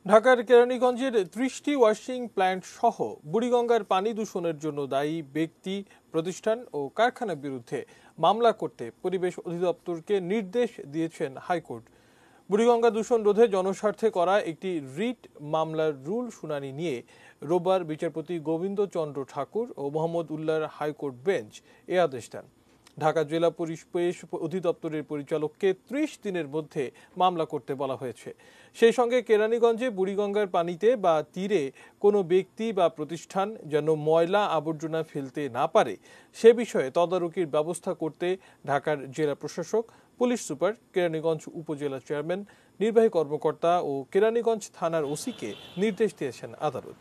ঢাকার কেরানীগঞ্জের ৩০টি ওয়াশিং প্ল্যান্ট সহ বুড়িগঙ্গার পানি দূষণের জন্য দায়ী ব্যক্তি, প্রতিষ্ঠান ও কারখানার বিরুদ্ধে মামলা করতে পরিবেশ অধিদপ্তরকে নির্দেশ দিয়েছেন হাইকোর্ট। বুড়িগঙ্গা দূষণ রোধে জনস্বার্থে করা একটি রিট মামলার রুল শুনানি নিয়ে রোববার বিচারপতি গোবিন্দ চন্দ্র ঠাকুর ও মোহাম্মদ উল্লাহর হাইকোর্ট বেঞ্চ এ আদেশ দেন। ঢাকা জেলা পরিবেশ অধিদপ্তরের পরিচালককে ৩০ দিনের মধ্যে মামলা করতে বলা হয়েছে। সেই সঙ্গে কেরানীগঞ্জে বুড়িগঙ্গার পানিতে বা তীরে কোনো ব্যক্তি বা প্রতিষ্ঠান যেন ময়লা আবর্জনা ফেলতে না পারে সে বিষয়ে তদারকির ব্যবস্থা করতে ঢাকার জেলা প্রশাসক, পুলিশ সুপার, কেরানীগঞ্জ উপজেলা চেয়ারম্যান, নির্বাহী কর্মকর্তা ও কেরানীগঞ্জ থানার ওসিকে নির্দেশ দিয়েছেন আদালত।